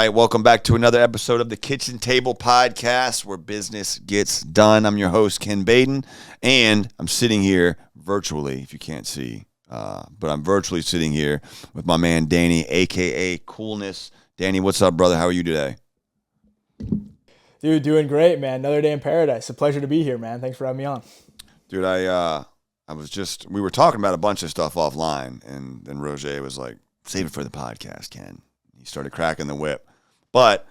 right, welcome back to another episode of the Kitchen Table Podcast, where business gets done. I'm your host, Ken Baden, and I'm sitting here virtually, if you can't see, but I'm virtually sitting here with my man, Danny, a.k.a. Coolness. Danny, what's up, brother? How are you today? Dude, doing great, man. Another day in paradise. A pleasure to be here, man. Thanks for having me on. Dude, we were talking about a bunch of stuff offline, and then Roger was like, save it for the podcast, Ken. He started cracking the whip. But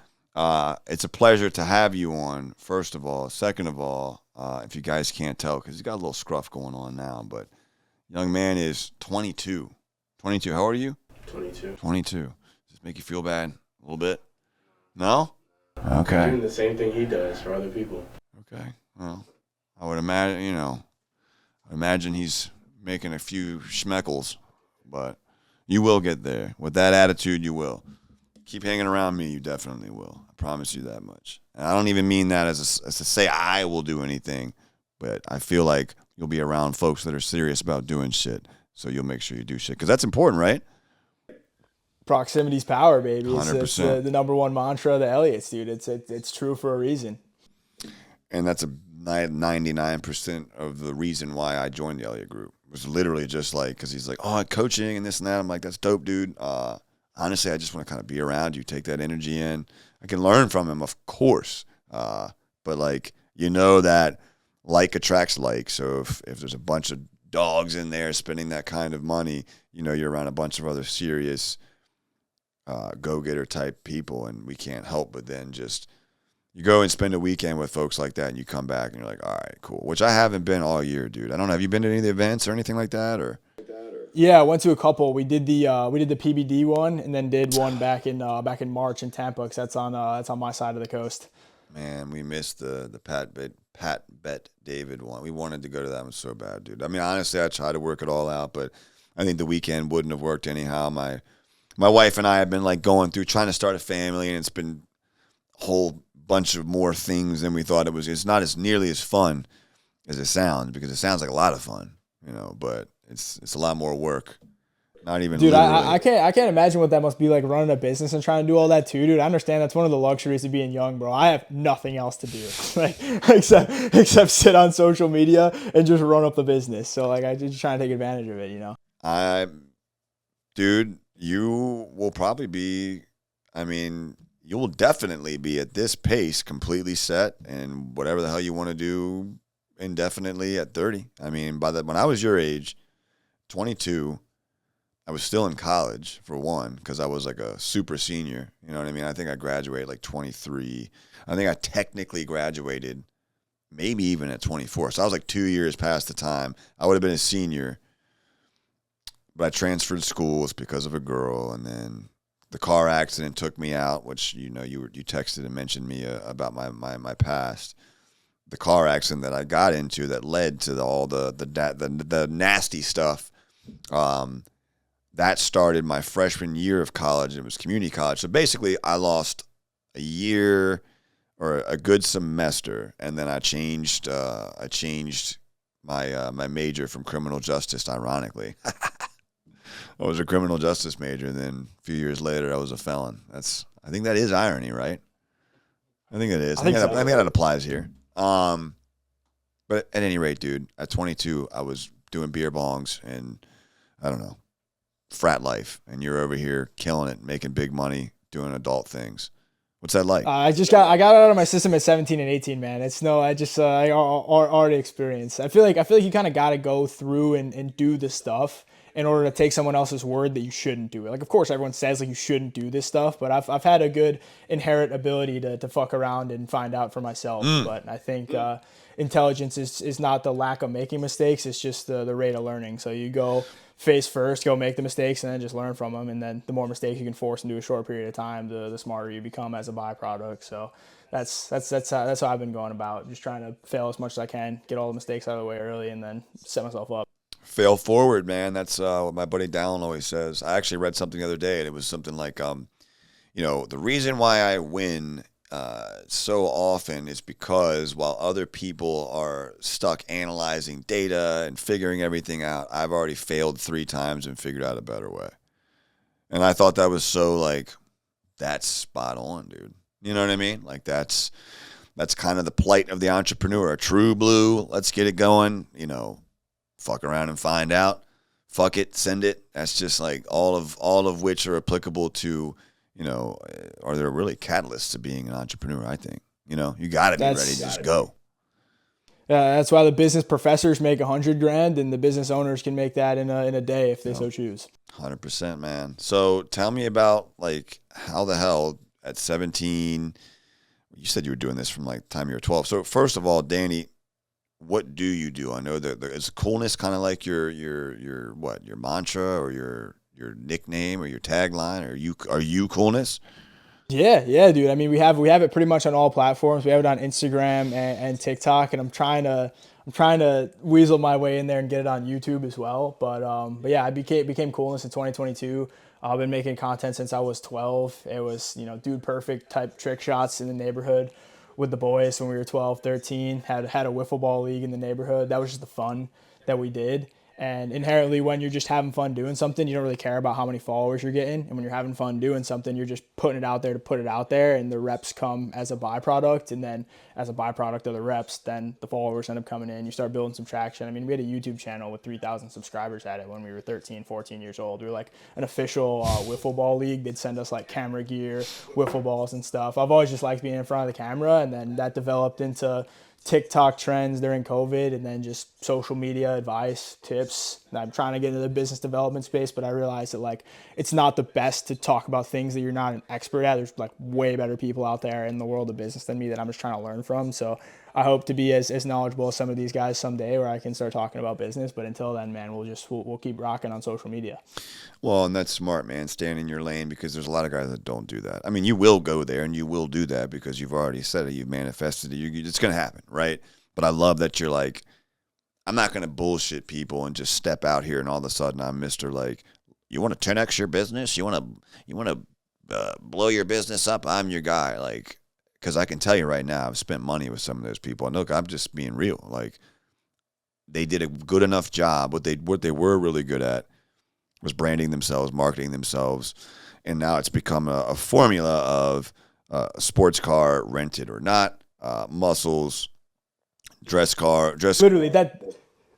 it's a pleasure to have you on, first of all. Second of all, if you guys can't tell, because he's got a little scruff going on now, but young man is 22. 22. How old are you? 22. 22. Does this make you feel bad a little bit? No? Okay. I'm doing the same thing he does for other people. Okay. Well, I would imagine he's making a few schmeckles, but you will get there. With that attitude, you will. Keep hanging around me, you definitely will. I promise you that much. And I don't even mean that as to say I will do anything, but I feel like you'll be around folks that are serious about doing shit, so you'll make sure you do shit. Because that's important, right? Proximity's power, baby. 100%. It's the number one mantra of the Elliots, dude. It's true for a reason. And that's 99% of the reason why I joined the Elliott Group. It was literally just like, because he's like, oh, coaching and this and that. I'm like, that's dope, dude. Honestly, I just want to kind of be around you, take that energy in. I can learn from him, of course. But like, you know that like attracts like. So if there's a bunch of dogs in there spending that kind of money, you know, you're around a bunch of other serious go-getter type people, and we can't help but then just, you go and spend a weekend with folks like that, and you come back and you're like, all right, cool. Which I haven't been all year, dude. I don't know. Have you been to any of the events or anything like that, or? Yeah, I went to a couple. We did the PBD one, and then did one back in March in Tampa, because that's on my side of the coast. Man, we missed the Pat Bet David one. We wanted to go to that one so bad, dude. I mean, honestly, I tried to work it all out, but I think the weekend wouldn't have worked anyhow. My wife and I have been like going through trying to start a family, and it's been a whole bunch of more things than we thought it was. It's not as nearly as fun as it sounds, because it sounds like a lot of fun, you know, but it's a lot more work. Not even dude. Literally. I can't imagine what that must be like, running a business and trying to do all that too, dude. I understand that's one of the luxuries of being young, bro. I have nothing else to do like except sit on social media and just run up the business. So like, I just try to take advantage of it, you know. Dude, you will probably be. I mean, you will definitely be at this pace completely set and whatever the hell you want to do indefinitely at 30. I mean, when I was your age, 22, I was still in college, for one, because I was like a super senior. You know what I mean? I think I graduated like 23. I think I technically graduated maybe even at 24. So I was like 2 years past the time. I would have been a senior, but I transferred schools because of a girl, and then the car accident took me out, which, you know, you texted and mentioned me about my past. The car accident that I got into that led to all the nasty stuff. That started my freshman year of college. It was community college. So basically, I lost a year or a good semester, and then I changed my major from criminal justice. Ironically, I was a criminal justice major, and then a few years later, I was a felon. I think that is irony, right? I think it is. I think that applies here. But at any rate, dude, at 22, I was doing beer bongs and, I don't know, frat life, and you're over here killing it, making big money, doing adult things. What's that like? I got it out of my system at 17 and 18, man. I already experienced. I feel like you kind of got to go through and do the stuff in order to take someone else's word that you shouldn't do it. Like, of course, everyone says like you shouldn't do this stuff, but I've had a good inherent ability to fuck around and find out for myself. But I think intelligence is not the lack of making mistakes; it's just the rate of learning. So you go face first, go make the mistakes, and then just learn from them. And then the more mistakes you can force into a short period of time, the smarter you become as a byproduct. So that's how I've been going about, just trying to fail as much as I can, get all the mistakes out of the way early, and then set myself up. Fail forward, man. That's what my buddy Dallin always says. I actually read something the other day, and it was something like, you know, the reason why I win so often is because while other people are stuck analyzing data and figuring everything out, I've already failed 3 times and figured out a better way. And I thought that was so, like, that's spot on, dude. You know what I mean? Like that's kind of the plight of the entrepreneur. A true blue, let's get it going, you know, fuck around and find out. Fuck it, send it. That's just like all of which are applicable to, you know, are there really catalysts to being an entrepreneur, I think. You know, you got to be ready to just go. Yeah, that's why the business professors make $100,000 and the business owners can make that in a day if they so choose. 100%, man. So tell me about like how the hell at 17, you said you were doing this from like the time you were 12. So first of all, Danny, what do you do? I know that is coolness kind of like your what, your mantra or your nickname or your tagline? Are you coolness? Yeah, dude. I mean, we have it pretty much on all platforms. We have it on Instagram and TikTok, and I'm trying to weasel my way in there and get it on YouTube as well. But yeah, I became coolness in 2022. I've been making content since I was 12. It was, you know, dude perfect type trick shots in the neighborhood with the boys when we were 12, 13. Had a wiffle ball league in the neighborhood. That was just the fun that we did. And inherently, when you're just having fun doing something, you don't really care about how many followers you're getting. And when you're having fun doing something, you're just putting it out there to put it out there. And the reps come as a byproduct. And then as a byproduct of the reps, then the followers end up coming in. You start building some traction. I mean, we had a YouTube channel with 3,000 subscribers at it when we were 13, 14 years old. We were like an official wiffle ball league. They'd send us like camera gear, wiffle balls and stuff. I've always just liked being in front of the camera. And then that developed into TikTok trends during COVID, and then just social media advice, tips. I'm trying to get into the business development space, but I realized that like it's not the best to talk about things that you're not an expert at. There's like way better people out there in the world of business than me that I'm just trying to learn from. So I hope to be as knowledgeable as some of these guys someday where I can start talking about business. But until then, man, we'll keep rocking on social media. Well, and that's smart, man. Staying in your lane, because there's a lot of guys that don't do that. I mean, you will go there and you will do that because you've already said it. You've manifested it. It's going to happen, right? But I love that you're like, I'm not going to bullshit people and just step out here and all of a sudden I'm Mr. like, you want to 10x your business? You want to blow your business up? I'm your guy. Like, because I can tell you right now, I've spent money with some of those people. And look, I'm just being real. Like, they did a good enough job. What they were really good at was branding themselves, marketing themselves, and now it's become a formula of sports car, rented or not, muscles, dress. Literally,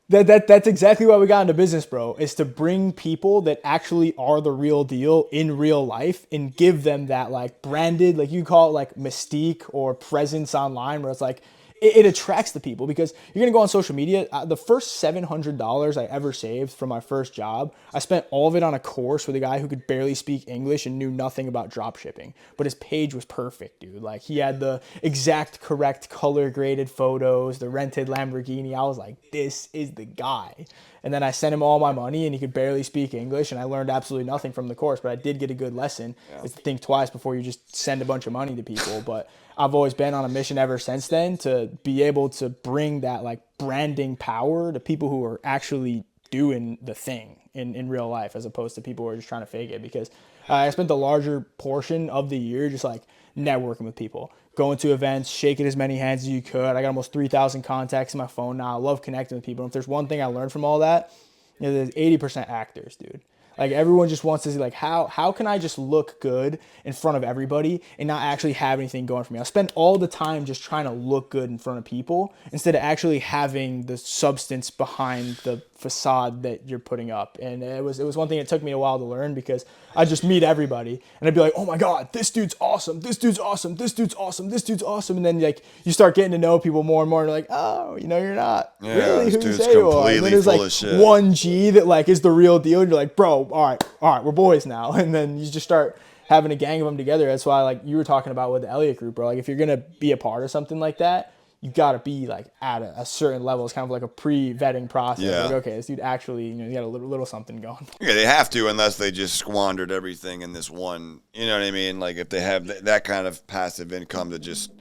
that's exactly why we got into business, bro, is to bring people that actually are the real deal in real life and give them that like branded, like you call it like mystique or presence online, where it's like, it attracts the people because you're going to go on social media. The first $700 I ever saved from my first job, I spent all of it on a course with a guy who could barely speak English and knew nothing about drop shipping. But his page was perfect, dude. Like, he had the exact correct color graded photos, the rented Lamborghini. I was like, this is the guy. And then I sent him all my money and he could barely speak English and I learned absolutely nothing from the course, but I did get a good lesson. Yeah. Is to think twice before you just send a bunch of money to people. But I've always been on a mission ever since then to be able to bring that like branding power to people who are actually doing the thing in real life, as opposed to people who are just trying to fake it. Because I spent the larger portion of the year just like networking with people, going to events, shaking as many hands as you could. I got almost 3,000 contacts in my phone now. I love connecting with people. And if there's one thing I learned from all that, you know, there's 80% actors, dude. Like, everyone just wants to see, like, how can I just look good in front of everybody and not actually have anything going for me? I spend all the time just trying to look good in front of people instead of actually having the substance behind the facade that you're putting up. And it was one thing it took me a while to learn, because I'd just meet everybody and I'd be like, oh my God, this dude's awesome, this dude's awesome, this dude's awesome, this dude's awesome. And then like you start getting to know people more and more, and you're like, oh, you know, you're not really who you say you are. And then there's like 1G that like is the real deal, and you're like, bro, all right, we're boys now. And then you just start having a gang of them together. That's why, like you were talking about with the Elliott group, bro, like if you're gonna be a part of something like that, you got to be like at a certain level. It's kind of like a pre-vetting process. Yeah. Like, okay, this dude actually, you know, you got a little something going. Yeah, they have to, unless they just squandered everything in this one. You know what I mean? Like, if they have that kind of passive income to just,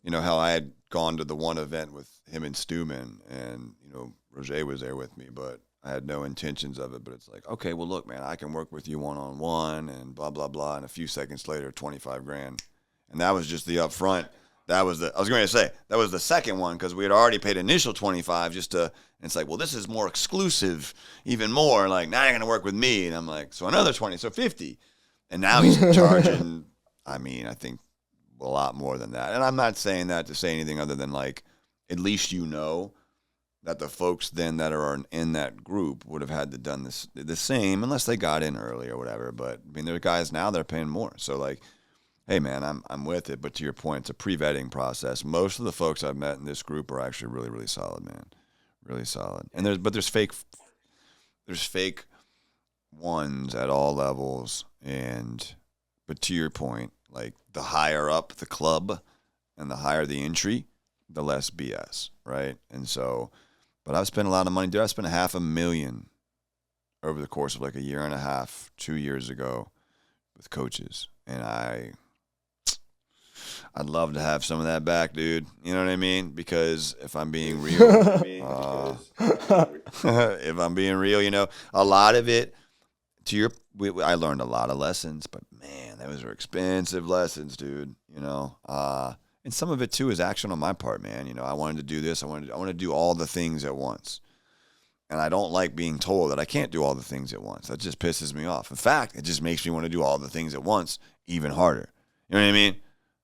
you know, how I had gone to the one event with him and Stewman, and, you know, Roger was there with me, but I had no intentions of it. But it's like, okay, well, look, man, I can work with you one-on-one and blah, blah, blah. And a few seconds later, 25 grand. And that was just the upfront. I was going to say, that was the second one, because we had already paid initial 25 just to, and it's like, well, this is more exclusive, even more. Like, now you're going to work with me. And I'm like, so another 20, so 50. And now he's charging I mean, I think a lot more than that. And I'm not saying that to say anything other than like, at least you know that the folks then that are in that group would have had to done the same unless they got in early or whatever. But I mean, there are guys now that are paying more. So like, hey man, I'm with it. But to your point, it's a pre-vetting process. Most of the folks I've met in this group are actually really, really solid, man. Really solid. And there's fake ones at all levels. But to your point, like the higher up the club and the higher the entry, the less BS, right? And so, but I've spent a lot of money. Dude, I spent $500,000 over the course of like a year and a half, 2 years ago with coaches. And I'd love to have some of that back, dude. You know what I mean? Because if I'm being real, if I'm being real, you know, a lot of it, I learned a lot of lessons, but man, those are expensive lessons, dude. You know, and some of it too is action on my part, man. You know, I wanted to do this. I want to do all the things at once, and I don't like being told that I can't do all the things at once. That just pisses me off. In fact, it just makes me want to do all the things at once even harder. You know what I mean?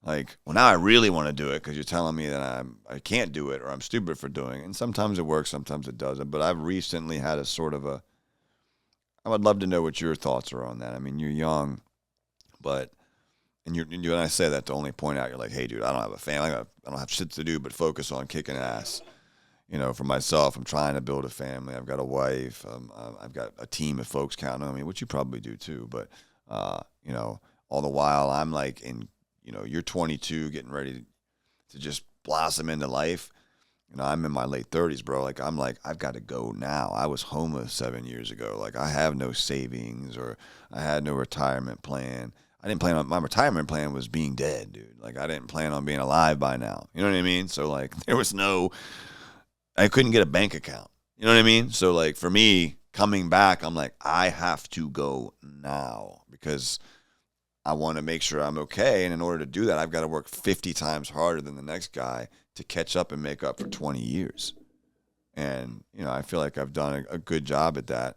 Like, well, now I really want to do it because you're telling me that I can't do it or I'm stupid for doing it. And sometimes it works, sometimes it doesn't. But I've recently had I would love to know what your thoughts are on that. I mean, you're young, but, and I say that to only point out, you're like, hey, dude, I don't have a family. I don't have shit to do but focus on kicking ass. You know, for myself, I'm trying to build a family. I've got a wife. I've got a team of folks counting on me, which you probably do too. But, you know, all the while I'm like you're 22, getting ready to just blossom into life. You know, I'm in my late 30s, bro. Like, I've got to go now. I was homeless 7 years ago. Like, I have no savings or I had no retirement plan. I didn't plan on, my retirement plan was being dead, dude. Like, I didn't plan on being alive by now. You know what I mean? So, like, I couldn't get a bank account. You know what I mean? So, like, for me, coming back, I'm like, I have to go now because I want to make sure I'm okay. And in order to do that, I've got to work 50 times harder than the next guy to catch up and make up for 20 years. And, you know, I feel like I've done a good job at that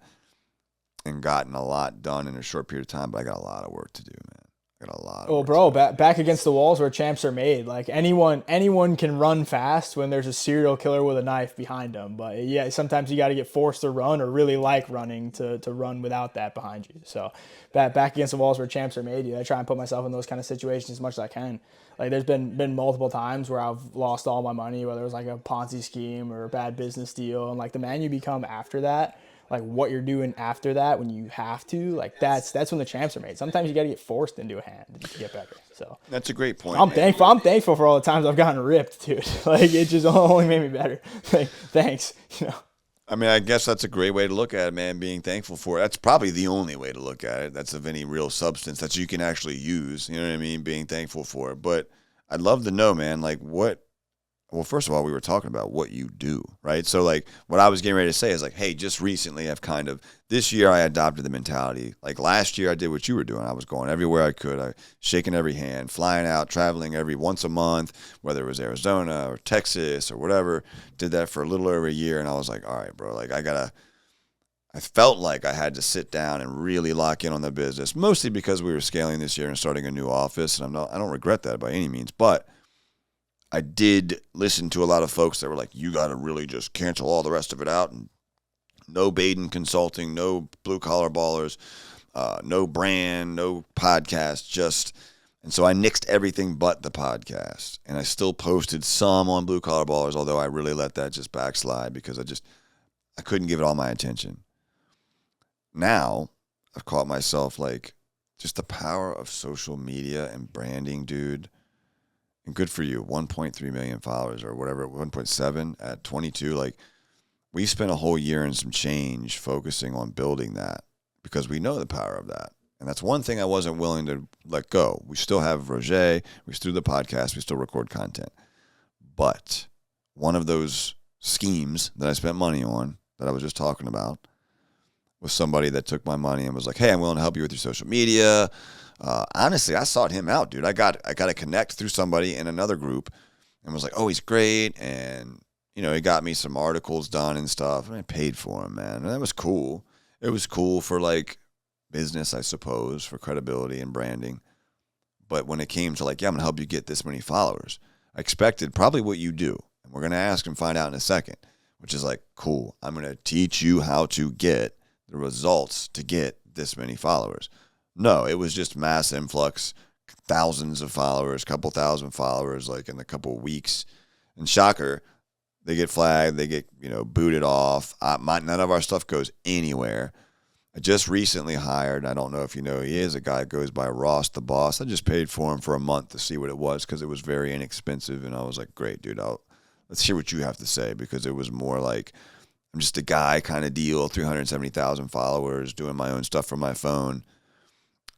and gotten a lot done in a short period of time, but I got a lot of work to do, man. I got a lot of Oh, work bro, to do. back against the walls where champs are made. Like anyone can run fast when there's a serial killer with a knife behind them. But yeah, sometimes you got to get forced to run or really like running to run without that behind you. So back against the walls where champs are made. I try and put myself in those kind of situations as much as I can. Like there's been multiple times where I've lost all my money, whether it was like a Ponzi scheme or a bad business deal. And like the man you become after that, like what you're doing after that when you have to, like that's when the champs are made. Sometimes you got to get forced into a hand to get better. So That's a great point. I'm thankful for all the times I've gotten ripped, dude. Like it just only made me better. Like thanks, you know. I mean, I guess that's a great way to look at it, man, being thankful for it. That's probably the only way to look at it. That's of any real substance that you can actually use. You know what I mean? Being thankful for it. But I'd love to know, man, like well, first of all, we were talking about what you do, right? So, like, what I was getting ready to say is, like, hey, just recently this year I adopted the mentality. Like, last year I did what you were doing. I was going everywhere I could. I shaking every hand, flying out, traveling every once a month, whether it was Arizona or Texas or whatever. Did that for a little over a year, and I was like, all right, bro, like, I felt like I had to sit down and really lock in on the business, mostly because we were scaling this year and starting a new office, and I don't regret that by any means, but I did listen to a lot of folks that were like, you got to really just cancel all the rest of it out. And no Baden Consulting, no blue collar ballers, no brand, no podcast, and so I nixed everything but the podcast. And I still posted some on blue collar ballers, although I really let that just backslide because I couldn't give it all my attention. Now I've caught myself like just the power of social media and branding, dude. And good for you, 1.3 million followers or whatever, 1.7 at 22. Like, we spent a whole year and some change focusing on building that because we know the power of that. And that's one thing I wasn't willing to let go. We still have Roger, we still do the podcast, we still record content. But one of those schemes that I spent money on that I was just talking about was somebody that took my money and was like, hey, I'm willing to help you with your social media. Honestly, I sought him out, dude. I got to connect through somebody in another group and was like, oh, he's great. And, you know, he got me some articles done and stuff. And I paid for him, man. And that was cool. It was cool for like business, I suppose, for credibility and branding. But when it came to like, yeah, I'm gonna help you get this many followers, I expected probably what you do. And we're gonna ask and find out in a second, which is like, cool, I'm gonna teach you how to get the results to get this many followers. No, it was just mass influx, thousands of followers, couple thousand followers, like in a couple of weeks. And shocker, they get flagged, they get, booted off. None of our stuff goes anywhere. I just recently hired, I don't know if you know who he is, a guy that goes by Ross the Boss. I just paid for him for a month to see what it was because it was very inexpensive. And I was like, great, dude, let's hear what you have to say, because it was more like, I'm just a guy kind of deal, 370,000 followers, doing my own stuff from my phone.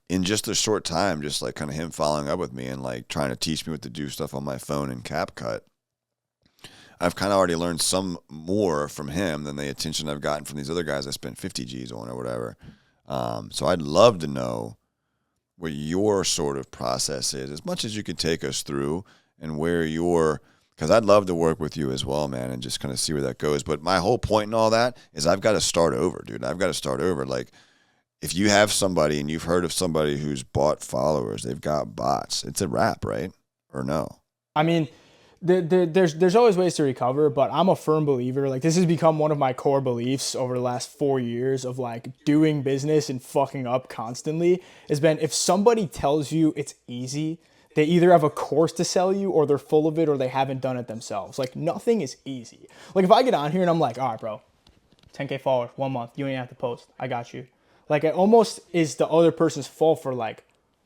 In just a short time, just like kind of him following up with me and like trying to teach me what to do stuff on my phone in CapCut, I've kind of already learned some more from him than the attention I've gotten from these other guys I spent 50 G's on or whatever. So I'd love to know what your sort of process is, as much as you could take us through, and where because I'd love to work with you as well, man, and just kind of see where that goes. But my whole point in all that is I've got to start over, dude. I've got to start over. Like, if you have somebody and you've heard of somebody who's bought followers, they've got bots, it's a wrap, right? Or no? I mean, there's always ways to recover, but I'm a firm believer. Like, this has become one of my core beliefs over the last 4 years of like doing business and fucking up constantly, has been, if somebody tells you it's easy, they either have a course to sell you, or they're full of it, or they haven't done it themselves. Like, nothing is easy. Like, if I get on here and I'm like, all right, bro, 10K followers, 1 month, you don't even have to post, I got you. Like, it almost is the other person's fault for like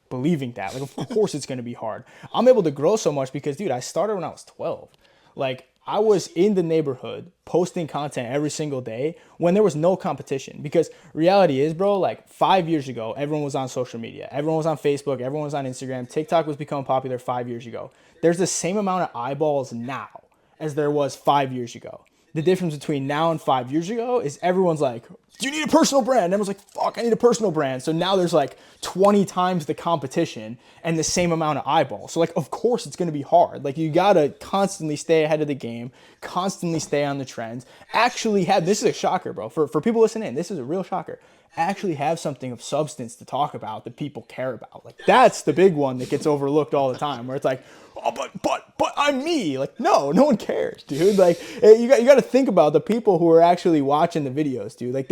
believing that. Like, of course it's going to be hard. I'm able to grow so much because, dude, I started when I was 12. Like, I was in the neighborhood posting content every single day when there was no competition. Because reality is, bro, like 5 years ago, everyone was on social media. Everyone was on Facebook. Everyone was on Instagram. TikTok was becoming popular 5 years ago. There's the same amount of eyeballs now as there was 5 years ago. The difference between now and 5 years ago is everyone's like, do you need a personal brand? And everyone's like, fuck, I need a personal brand. So now there's like 20 times the competition and the same amount of eyeballs. So like, of course it's going to be hard. Like, you got to constantly stay ahead of the game, constantly stay on the trends. Actually this is a shocker, bro. For people listening in, this is a real shocker. Actually have something of substance to talk about that people care about. Like, that's the big one that gets overlooked all the time, where it's like, oh, but I'm me. Like, no one cares, dude. Like, you got to think about the people who are actually watching the videos, dude. Like,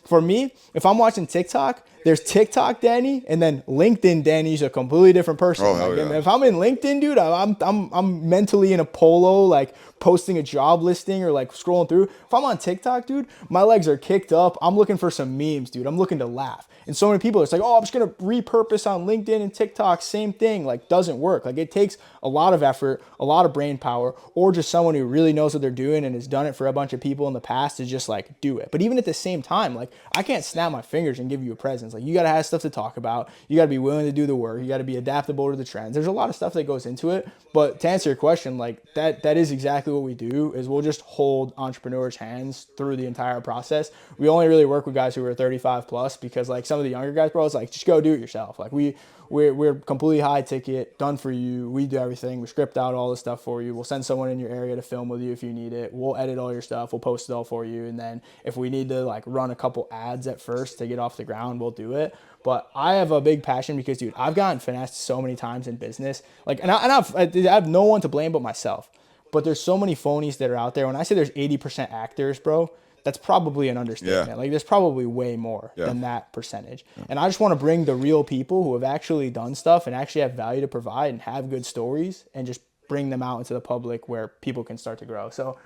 for me, if I'm watching TikTok, there's TikTok Danny, and then LinkedIn Danny's a completely different person. Oh, hell yeah. If I'm in LinkedIn, dude, I'm mentally in a polo, like posting a job listing or like scrolling through. If I'm on TikTok, dude, my legs are kicked up. I'm looking for some memes, dude. I'm looking to laugh. And so many people, it's like, oh, I'm just going to repurpose on LinkedIn and TikTok. Same thing. Like, doesn't work. Like, it takes a lot of effort, a lot of brain power, or just someone who really knows what they're doing and has done it for a bunch of people in the past to just like do it. But even at the same time, like, I can't snap my fingers and give you a presence. Like, you got to have stuff to talk about. You got to be willing to do the work. You got to be adaptable to the trends. There's a lot of stuff that goes into it. But to answer your question, like, that is exactly what we do, is we'll just hold entrepreneurs' hands through the entire process. We only really work with guys who are 35 plus, because like some of the younger guys, bro, it's like, just go do it yourself. Like, we're completely high ticket, done for you. We do everything. We script out all the stuff for you. We'll send someone in your area to film with you if you need it. We'll edit all your stuff. We'll post it all for you. And then if we need to like run a couple ads at first to get off the ground, we'll do it. But I have a big passion because, dude, I've gotten finessed so many times in business. Like, I have no one to blame but myself. But there's so many phonies that are out there. When I say there's 80% actors, bro, that's probably an understatement. Yeah. Like, there's probably way more than that percentage. Yeah. And I just want to bring the real people who have actually done stuff and actually have value to provide and have good stories, and just bring them out into the public where people can start to grow. So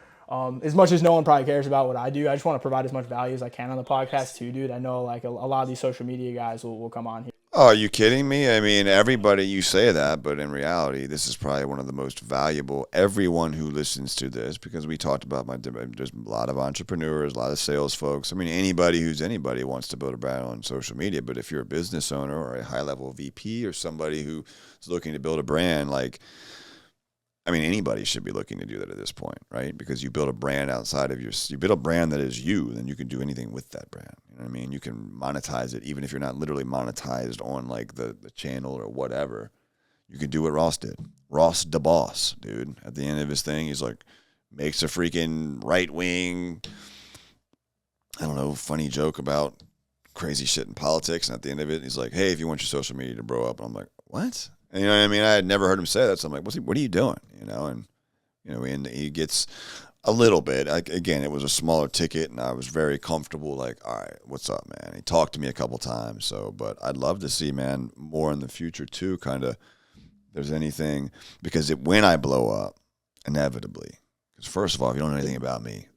as much as no one probably cares about what I do, I just want to provide as much value as I can on the podcast too, dude. I know like a lot of these social media guys will come on here. Oh, are you kidding me? I mean, everybody, you say that, but in reality, this is probably one of the most valuable. Everyone who listens to this, because we talked about there's a lot of entrepreneurs, a lot of sales folks. I mean, anybody wants to build a brand on social media. But if you're a business owner or a high-level VP or somebody who's looking to build a brand, like, I mean, anybody should be looking to do that at this point, right? Because you build a brand outside of you build a brand that is you, then you can do anything with that brand. You know what I mean? You can monetize it, even if you're not literally monetized on like the channel or whatever. You can do what Ross did. Ross the boss, dude. At the end of his thing, he's like, makes a freaking right wing, I don't know, funny joke about crazy shit in politics. And at the end of it, he's like, hey, if you want your social media to blow up. And I'm like, what? And, you know what I mean? I had never heard him say that. So I'm like, what are you doing? You know, and, you know, and he gets a little bit. Like, again, it was a smaller ticket, and I was very comfortable. Like, all right, what's up, man? He talked to me a couple times. So, but I'd love to see, man, more in the future too. Kind of, if there's anything, because when I blow up, inevitably, because first of all, if you don't know anything about me,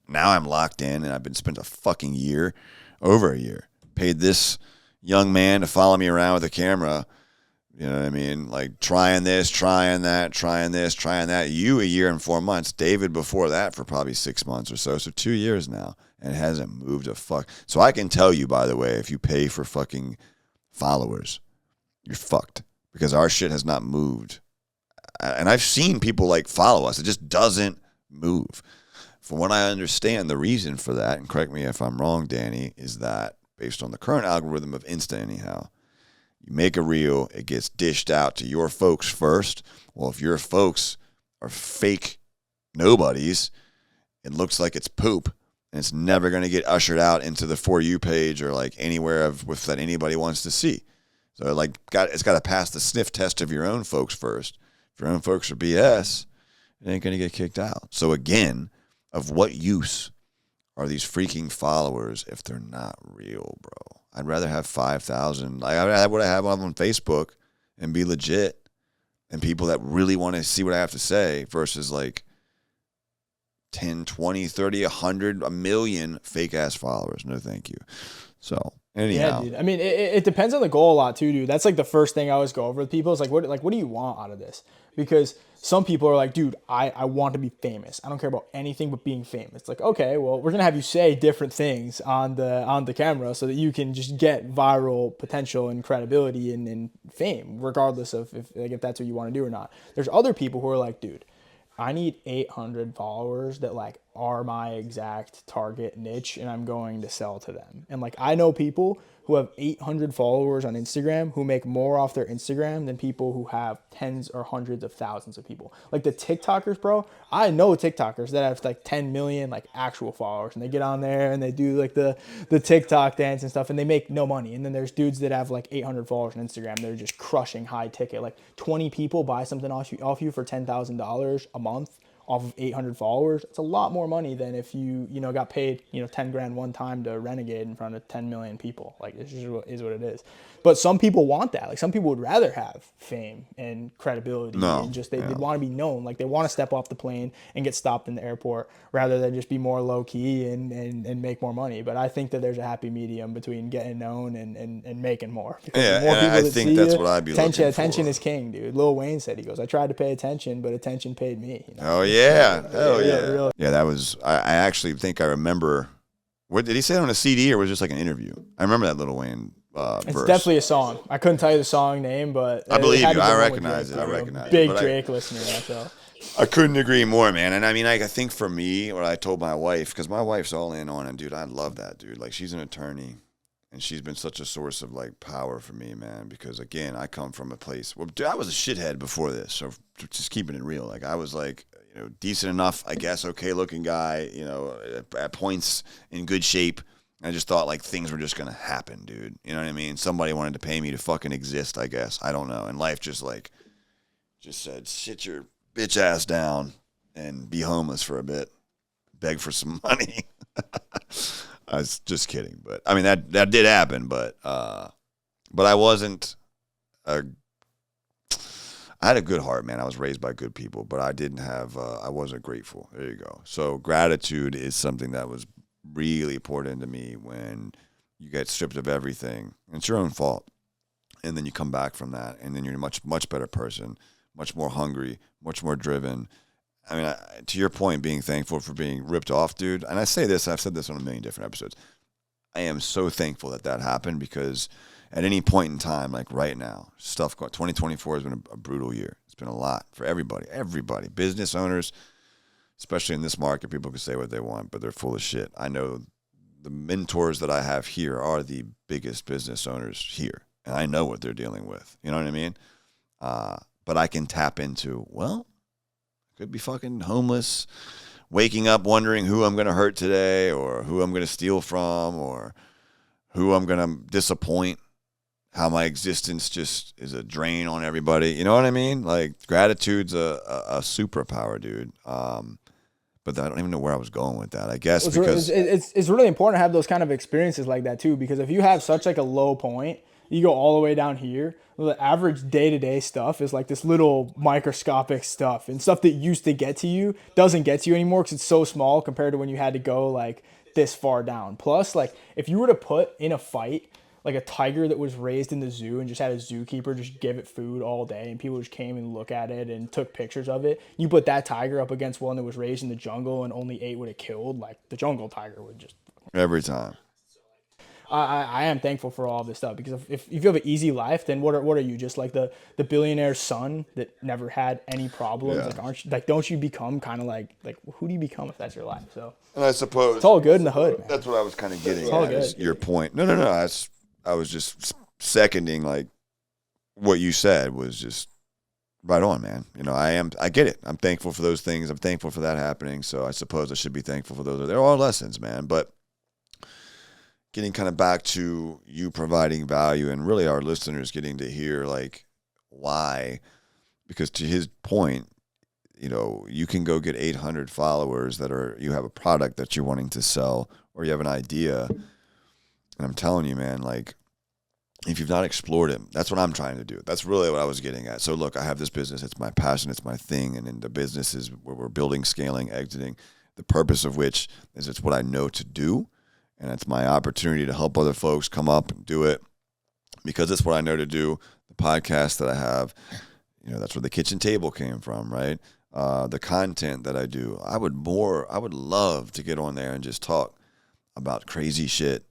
now I'm locked in, and I've been spent a fucking year, over a year, paid this young man to follow me around with a camera. You know what I mean? Like trying this, trying that, trying this, trying that. You a year and 4 months. David before that for probably 6 months or so. So 2 years now. And it hasn't moved a fuck. So I can tell you, by the way, if you pay for fucking followers, you're fucked. Because our shit has not moved. And I've seen people like follow us. It just doesn't move. From what I understand, the reason for that, and correct me if I'm wrong, Danny, is that based on the current algorithm of Insta anyhow, you make a reel, it gets dished out to your folks first. Well, if your folks are fake nobodies, it looks like it's poop, and it's never going to get ushered out into the For You page or like anywhere that anybody wants to see. So like it's got to pass the sniff test of your own folks first. If your own folks are BS, it ain't going to get kicked out. So again, of what use are these freaking followers if they're not real, bro? I'd rather have 5,000. Like I would have on Facebook and be legit, and people that really want to see what I have to say versus like 10, 20, 30, 100, a million fake ass followers. No, thank you. So anyhow, yeah, dude. I mean, it depends on the goal a lot too, dude. That's like the first thing I always go over with people is like, what do you want out of this? Because some people are like, dude, I want to be famous. I don't care about anything but being famous. It's like, okay, well, we're gonna have you say different things on the camera so that you can just get viral potential and credibility and fame, regardless of if that's what you want to do or not. There's other people who are like, dude, I need 800 followers that like are my exact target niche, and I'm going to sell to them. And like I know people who have 800 followers on Instagram who make more off their Instagram than people who have tens or hundreds of thousands of people. Like the TikTokers, bro. I know TikTokers that have like 10 million like actual followers, and they get on there and they do like the TikTok dance and stuff, and they make no money. And then there's dudes that have like 800 followers on Instagram. They're just crushing high ticket. Like 20 people buy something off you for $10,000 a month off of 800 followers. It's a lot more money than if you got paid, $10,000 one time to renegade in front of 10 million people. Like it just is what it is. But some people want that. Like some people would rather have fame and credibility and just they want to be known. Like they want to step off the plane and get stopped in the airport rather than just be more low key and make more money. But I think that there's a happy medium between getting known and making more. Because yeah, the more people I that think see that's you, what I'd be looking for. Attention is king, dude. Lil Wayne said, he goes, I tried to pay attention, but attention paid me. Oh yeah, hell yeah. Really. Yeah, that was. I actually think I remember. What did he say on a CD, or was it just like an interview? I remember that Lil Wayne It's verse. definitely a song. I couldn't tell you the song name, but I believe you. I recognize it. I recognize it. Big Drake listener. So. I couldn't agree more, man. And I mean, I think for me, what I told my wife, because my wife's all in on it, dude. I love that, dude. Like she's an attorney, and she's been such a source of like power for me, man. Because again, I come from a place. Well, dude, I was a shithead before this, so just keeping it real. Like I was like. Decent enough, I guess, okay looking guy, at points in good shape. I just thought like things were just going to happen, dude. You know what I mean? Somebody wanted to pay me to fucking exist, I guess. I don't know. And life just said, sit your bitch ass down and be homeless for a bit. Beg for some money. I was just kidding. But I mean, that did happen, but I wasn't I had a good heart, man. I was raised by good people, but I didn't have, I wasn't grateful. There you go. So gratitude is something that was really poured into me when you get stripped of everything. It's your own fault. And then you come back from that, and then you're a much, much better person, much more hungry, much more driven. I mean, to your point, being thankful for being ripped off, dude. And I say this, I've said this on a million different episodes. I am so thankful that happened because at any point in time, like right now, 2024 has been a brutal year. It's been a lot for everybody, business owners, especially in this market. People can say what they want, but they're full of shit. I know the mentors that I have here are the biggest business owners here, and I know what they're dealing with. You know what I mean? But I can tap into, well, I could be fucking homeless, waking up wondering who I'm going to hurt today or who I'm going to steal from or who I'm going to disappoint. how my existence just is a drain on everybody. You know what I mean? Like gratitude's a superpower, dude. But I don't even know where I was going with that. I guess because it's really important to have those kind of experiences like that too, because if you have such like a low point, you go all the way down here. The average day-to-day stuff is like this little microscopic stuff, and stuff that used to get to you doesn't get to you anymore because it's so small compared to when you had to go like this far down. Plus, like if you were to put in a fight like a tiger that was raised in the zoo and just had a zookeeper just give it food all day and people just came and look at it and took pictures of it. You put that tiger up against one that was raised in the jungle and only ate what it killed, like the jungle tiger would just every time. I am thankful for all of this stuff, because if you have an easy life, then what are you, just like the billionaire's son that never had any problems? Yeah. Like aren't you, like don't you become kind of like who do you become if that's your life? So And I suppose it's all good in the hood, man. that's what I was kind of getting all at. good. Is your point? No. I was just seconding like what you said was just right on, man. You know, I get it. I'm thankful for those things. I'm thankful for that happening. So I suppose I should be thankful for those. There are lessons, man. But getting kind of back to you providing value and really our listeners getting to hear like why, because to his point, you know, you can go get 800 followers you have a product that you're wanting to sell, or you have an idea. And I'm telling you, man, like if you've not explored it, that's what I'm trying to do. That's really what I was getting at. So look, I have this business. It's my passion. It's my thing. And in the business is where we're building, scaling, exiting, the purpose of which is it's what I know to do. And it's my opportunity to help other folks come up and do it because it's what I know to do. The podcast that I have, you know, that's where the kitchen table came from, right? The content that I do, I would love to get on there and just talk about crazy shit.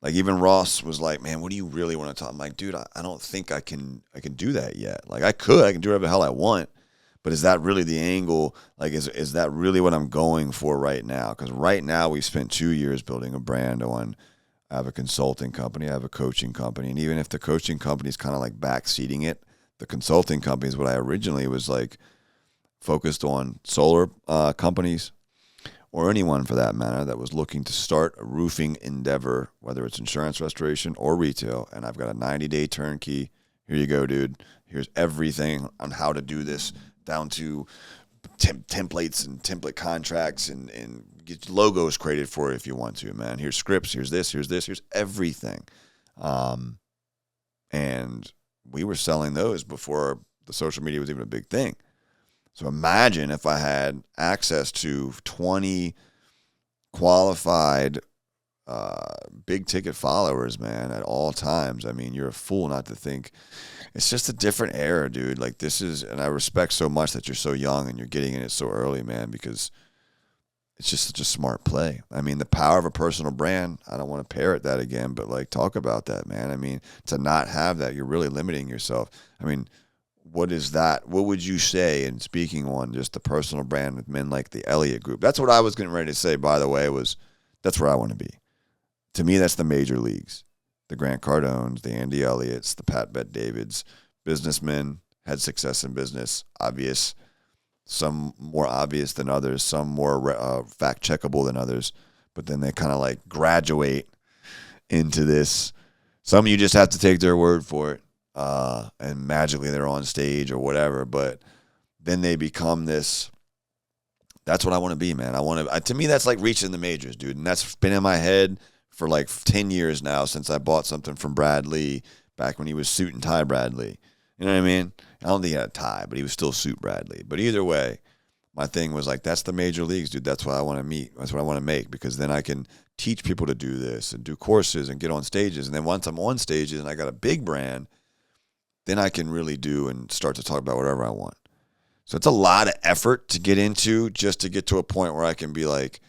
Like even Ross was like, man, what do you really want to talk? I'm like, dude, I don't think I can do that yet. Like I can do whatever the hell I want. But is that really the angle? Like, is that really what I'm going for right now? Because right now we've spent 2 years building a brand on. I have a consulting company, I have a coaching company, and even if the coaching company is kind of like backseating it, the consulting company is what I originally was like focused on solar companies or anyone for that matter that was looking to start a roofing endeavor, whether it's insurance restoration or retail. And I've got a 90-day turnkey. Here you go, dude. Here's everything on how to do this, down to templates and template contracts and get logos created for it if you want to, man. Here's scripts, here's everything. And we were selling those before the social media was even a big thing. So imagine if I had access to 20 qualified big ticket followers, man, at all times. I mean, you're a fool not to think. It's just a different era, dude. Like this is, and I respect so much that you're so young and you're getting in it so early, man, because it's just such a smart play. I mean, the power of a personal brand, I don't want to parrot that again, but like talk about that, man. I mean, to not have that, you're really limiting yourself. I mean, what is that? What would you say in speaking on just the personal brand with men like the Elliott Group? That's what I was getting ready to say, by the way, was that's where I want to be. To me, that's the major leagues. The Grant Cardones, the Andy Elliott's, the Pat Bet Davids, businessmen, had success in business, obvious, some more obvious than others, some more fact-checkable than others, but then they kind of like graduate into this. Some you just have to take their word for it, and magically they're on stage or whatever, but then they become this. That's what I want to be, man. To me, that's like reaching the majors, dude, and that's been in my head for like 10 years now since I bought something from Brad Lee back when he was suit and tie Brad Lee. You know what I mean? I don't think he had a tie, but he was still suit Brad Lee. But either way, my thing was like, that's the major leagues, dude. That's what I want to meet. That's what I want to make, because then I can teach people to do this and do courses and get on stages. And then once I'm on stages and I got a big brand, then I can really do and start to talk about whatever I want. So it's a lot of effort to get into just to get to a point where I can be like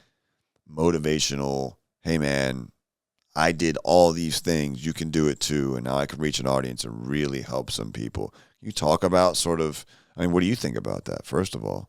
motivational. Hey, man, I did all these things. You can do it too. And now I can reach an audience and really help some people. You talk about sort of, I mean, what do you think about that, first of all?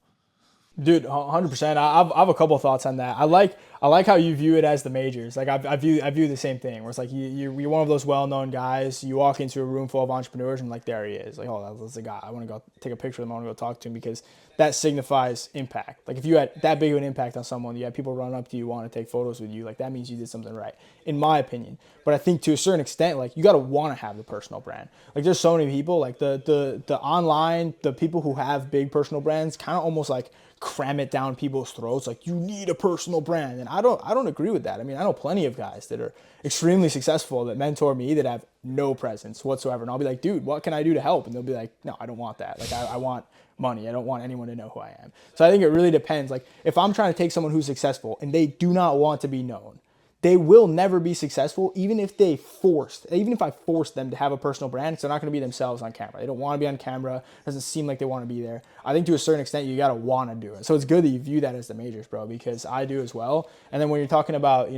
Dude, 100%. I have a couple of thoughts on that. I like I like how you view it as the majors. Like I view the same thing. Where it's like you're one of those well-known guys. You walk into a room full of entrepreneurs and like there he is. Like, oh, that's the guy. I want to go take a picture of him. I want to go talk to him because that signifies impact. Like if you had that big of an impact on someone, you had people run up to you, want to take photos with you. Like that means you did something right, in my opinion. But I think to a certain extent, like you got to want to have the personal brand. Like there's so many people, like the online, the people who have big personal brands, kind of almost like cram it down people's throats. Like you need a personal brand, and I don't agree with that. I mean, I know plenty of guys that are extremely successful that mentor me that have no presence whatsoever, and I'll be like, dude, what can I do to help? And they'll be like, no, I don't want that. Like I want money. I don't want anyone to know who I am. So I think it really depends. Like if I'm trying to take someone who's successful and they do not want to be known, they will never be successful, even if I force them to have a personal brand. So they're not going to be themselves on camera. They don't want to be on camera. It doesn't seem like they want to be there. I think to a certain extent, you got to want to do it. So it's good that you view that as the majors, bro, because I do as well. And then when you're talking about,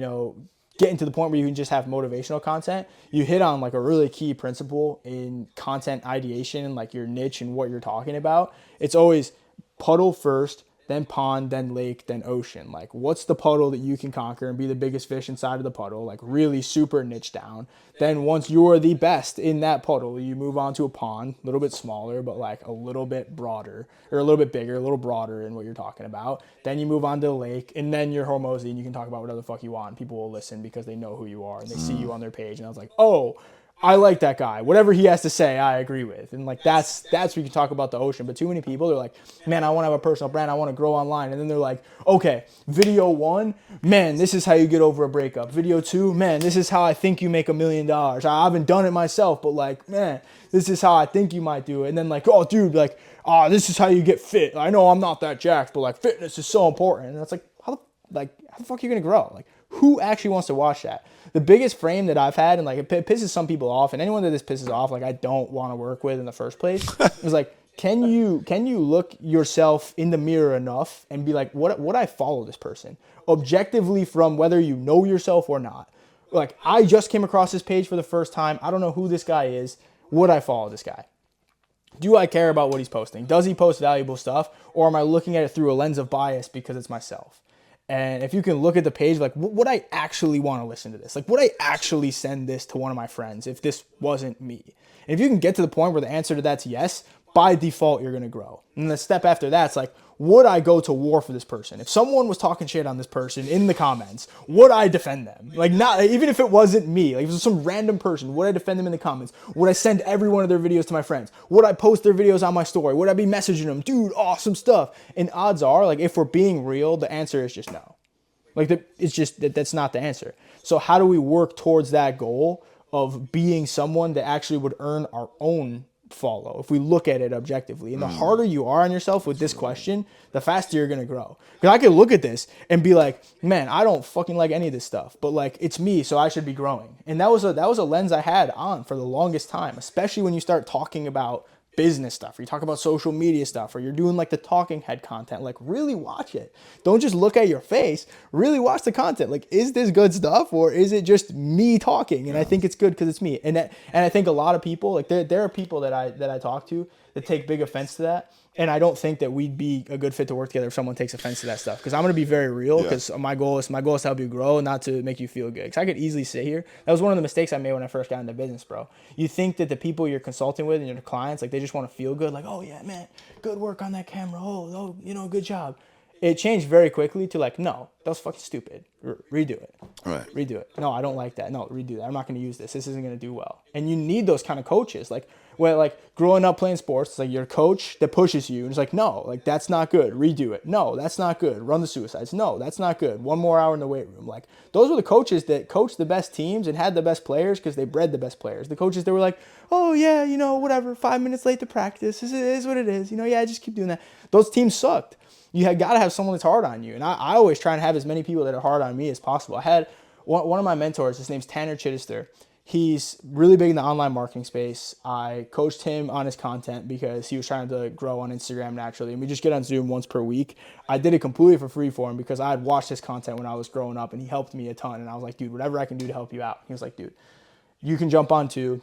getting to the point where you can just have motivational content, you hit on like a really key principle in content ideation, like your niche and what you're talking about. It's always puddle first, then pond, then lake, then ocean. Like what's the puddle that you can conquer and be the biggest fish inside of the puddle, like really super niche down. Then once you're the best in that puddle, you move on to a pond, a little bit smaller, but like a little bit broader or a little bit bigger, a little broader in what you're talking about. Then you move on to the lake and then you're Hormozy and you can talk about whatever the fuck you want. And people will listen because they know who you are and they see you on their page. And I was like, oh, I like that guy. Whatever he has to say, I agree with. And like that's where you can talk about the ocean. But too many people, they're like, man, I want to have a personal brand. I want to grow online. And then they're like, okay, video 1, man, this is how you get over a breakup. Video 2, man, this is how I think you make $1 million. I haven't done it myself, but like, man, this is how I think you might do it. And then like, oh, dude, like, this is how you get fit. I know I'm not that jacked, but like fitness is so important. And it's like, how the fuck are you going to grow? Like, who actually wants to watch that? The biggest frame that I've had, and like it pisses some people off, and anyone that this pisses off, like I don't want to work with in the first place, is like, can you look yourself in the mirror enough and be like, would I follow this person? Objectively from whether you know yourself or not. Like, I just came across this page for the first time. I don't know who this guy is. Would I follow this guy? Do I care about what he's posting? Does he post valuable stuff? Or am I looking at it through a lens of bias because it's myself? And if you can look at the page, like, would I actually want to listen to this? Like, would I actually send this to one of my friends if this wasn't me? And if you can get to the point where the answer to that's yes, by default, you're going to grow. And the step after that's like, would I go to war for this person? If someone was talking shit on this person in the comments, would I defend them? Like, not even if it wasn't me, like if it was some random person, would I defend them in the comments? Would I send every one of their videos to my friends? Would I post their videos on my story? Would I be messaging them, dude, awesome stuff? And odds are, like, if we're being real, the answer is just no. Like, it's just that's not the answer. So how do we work towards that goal of being someone that actually would earn our own follow if we look at it objectively? And the harder you are on yourself with this question, the faster you're going to grow. Because I could look at this and be like, man, I don't fucking like any of this stuff, but like, it's me, so I should be growing. And that was a lens I had on for the longest time, especially when you start talking about business stuff, or you talk about social media stuff, or you're doing like the talking head content. Like, really watch it. Don't just look at your face. Really watch the content. Like, is this good stuff, or is it just me talking? And I think it's good because it's me. And I think a lot of people, like, there are people that I talk to that take big offense to that. And I don't think that we'd be a good fit to work together if someone takes offense to that stuff. Because I'm going to be very real, because my goal is to help you grow, not to make you feel good. Because I could easily sit here. That was one of the mistakes I made when I first got into business, bro. You think that the people you're consulting with and your clients, like, they just want to feel good. Like, oh, yeah, man, good work on that camera. Oh, good job. It changed very quickly to like, no, that was fucking stupid. Redo it. Right. Redo it. No, I don't like that. No, redo that. I'm not going to use this. This isn't going to do well. And you need those kind of coaches. Like, where, like, growing up playing sports, it's like your coach that pushes you. And it's like, no, like, that's not good. Redo it. No, that's not good. Run the suicides. No, that's not good. 1 more hour in the weight room. Like, those were the coaches that coached the best teams and had the best players because they bred the best players. The coaches that were like, oh, yeah, whatever, 5 minutes late to practice. This is what it is. Yeah, just keep doing that. Those teams sucked. You got to have someone that's hard on you. And I always try and have as many people that are hard on me as possible. I had one of my mentors, his name's Tanner Chittister. He's really big in the online marketing space. I coached him on his content because he was trying to grow on Instagram naturally. And we just get on Zoom once per week. I did it completely for free for him because I had watched his content when I was growing up and he helped me a ton. And I was like, dude, whatever I can do to help you out. He was like, dude, you can jump on too.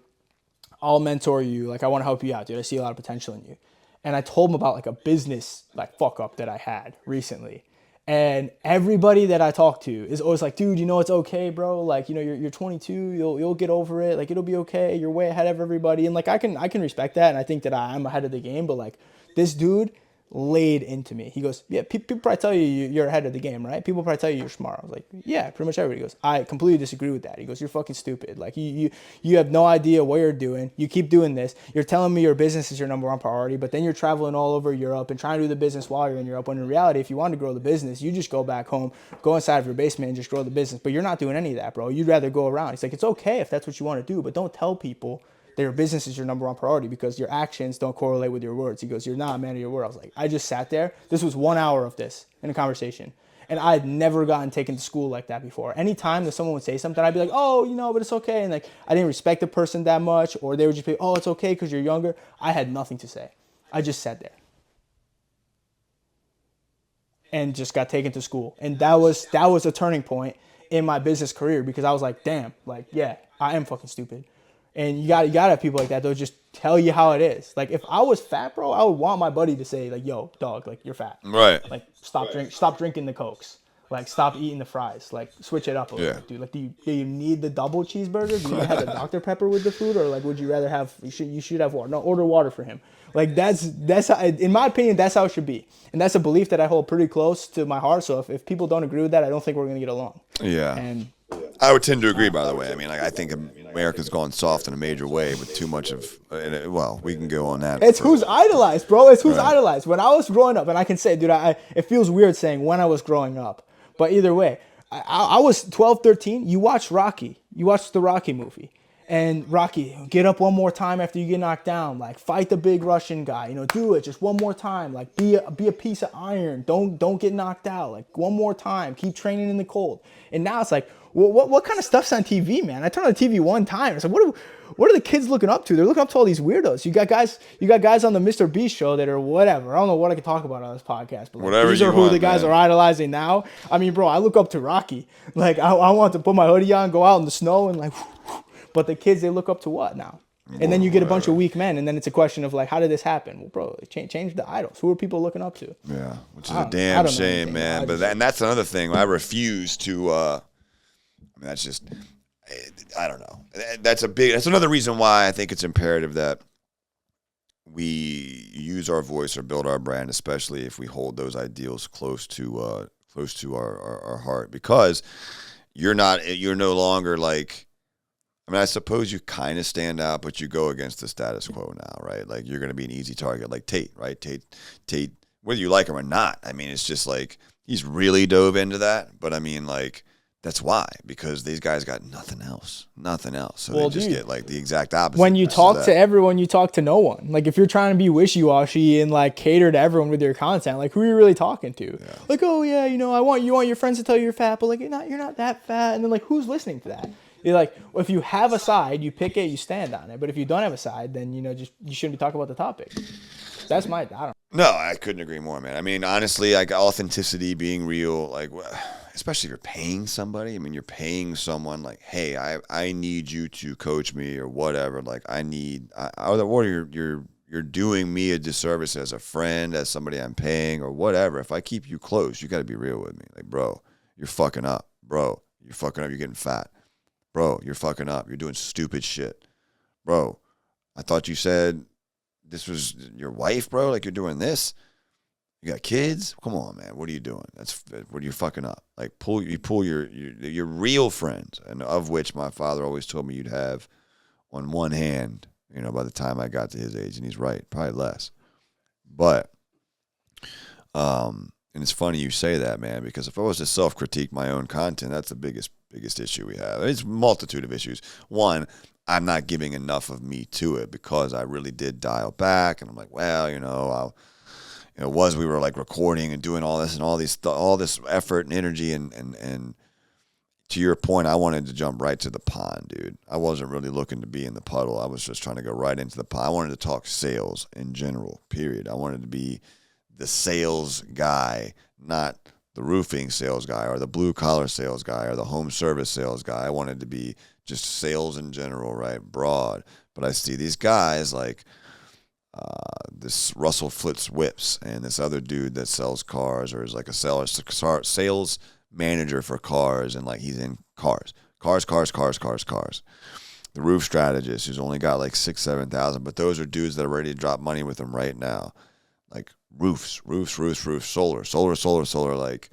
I'll mentor you. Like, I want to help you out, dude. I see a lot of potential in you. And I told him about like a business like fuck up that I had recently. And everybody that I talk to is always like, dude, it's okay, bro. Like, you're 22, you'll get over it. Like, it'll be okay. You're way ahead of everybody. And like, I can respect that. And I think that I'm ahead of the game. But like, this dude laid into me. He goes, yeah, people probably tell you you're ahead of the game, right? People probably tell you you're smart. I was like, yeah, pretty much everybody. He goes, I completely disagree with that. He goes, you're fucking stupid. Like you have no idea what you're doing. You keep doing this. You're telling me your business is your number one priority, but then you're traveling all over Europe and trying to do the business while you're in Europe. When in reality, if you want to grow the business, you just go back home, go inside of your basement and just grow the business. But you're not doing any of that, bro. You'd rather go around. He's like, it's okay if that's what you want to do, but don't tell people that your business is your number one priority because your actions don't correlate with your words. He goes, you're not a man of your word. I was like, I just sat there. This was 1 hour of this in a conversation. And I had never gotten taken to school like that before. Anytime that someone would say something, I'd be like, oh, but it's okay. And like, I didn't respect the person that much, or they would just be, oh, it's okay because you're younger. I had nothing to say. I just sat there and just got taken to school. And that was a turning point in my business career because I was like, damn, like, yeah, I am fucking stupid. And you gotta have people like that. They'll just tell you how it is. Like if I was fat, bro, I would want my buddy to say like, "Yo, dog, like you're fat. Right. Like stop drinking the Cokes. Like stop eating the fries. Like switch it up a little bit, dude. Like do you need the double cheeseburger? Do you have the Dr. Pepper with the food, or like would you rather have? You should have water. No, order water for him. Like that's how, in my opinion, that's how it should be, and that's a belief that I hold pretty close to my heart. So if people don't agree with that, I don't think we're gonna get along. Yeah. And I would tend to agree, by the way. I mean, like, I think America's gone soft in a major way with too much of, well, we can go on that. It's who's idolized, bro. It's who's idolized. When I was growing up, and I can say, dude, it feels weird saying when I was growing up. But either way, I was 12, 13. You watched Rocky. You watched the Rocky movie. And Rocky, get up one more time after you get knocked down. Like, fight the big Russian guy. Do it just one more time. Like, be a piece of iron. Don't get knocked out. Like, one more time. Keep training in the cold. And now it's like, what kind of stuff's on TV, man? I turned on the TV one time. It's like, what are the kids looking up to? They're looking up to all these weirdos. You got guys on the Mr. Beast show that are whatever. I don't know what I can talk about on this podcast, but like, these are who the guys are idolizing now. I mean, bro, I look up to Rocky. Like, I want to put my hoodie on, go out in the snow, and like, but the kids, they look up to what now? And then you get a bunch of weak men, and then it's a question of like, how did this happen? Well, bro, change the idols. Who are people looking up to? Yeah, which is a damn shame, man. But and that's another thing. I refuse to. That's just, I don't know. That's another reason why I think it's imperative that we use our voice or build our brand, especially if we hold those ideals close to our heart, because you're no longer like, I mean, I suppose you kind of stand out, but you go against the status quo now, right? Like you're going to be an easy target, like Tate, right? Tate, whether you like him or not, I mean, it's just like he's really dove into that, but I mean, like, that's why, because these guys got nothing else. So they just get like the exact opposite. When you talk to everyone, you talk to no one. Like if you're trying to be wishy-washy and like cater to everyone with your content, like who are you really talking to? Yeah. Like, oh yeah, I want your friends to tell you you're fat, but like you're not that fat. And then like who's listening to that? You're like, well, if you have a side, you pick it, you stand on it. But if you don't have a side, then you shouldn't be talking about the topic. That's I don't. No, I couldn't agree more, man. I mean, honestly, like authenticity, being real, like, especially if you're paying somebody. I mean, you're paying someone like, hey, I need you to coach me or whatever. Like, or you're doing me a disservice as a friend, as somebody I'm paying or whatever. If I keep you close, you got to be real with me. Like, bro, you're fucking up. Bro, you're fucking up. You're getting fat. Bro, you're fucking up. You're doing stupid shit. Bro, I thought you said this was your wife, bro. Like, you're doing this. You got kids? Come on, man. What are you doing? What are you fucking up? Like, pull your real friends, and of which my father always told me you'd have on one hand, by the time I got to his age, and he's right, probably less. But, and it's funny you say that, man, because if I was to self-critique my own content, that's the biggest issue we have. It's a multitude of issues. One, I'm not giving enough of me to it because I really did dial back, and I'm like, well, we were like recording and doing all this and all this effort and energy, and to your point, I wanted to jump right to the pond, dude. I wasn't really looking to be in the puddle. I was just trying to go right into the pond. I wanted to talk sales in general, period. I wanted to be the sales guy, not the roofing sales guy or the blue collar sales guy or the home service sales guy. I wanted to be just sales in general, right? Broad. But I see these guys like, this Russell Flitz whips, and this other dude that sells cars or is like a sales manager for cars, and like he's in cars. The roof strategist who's only got like 6,000-7,000, but those are dudes that are ready to drop money with him right now. Like roofs, solar. Like,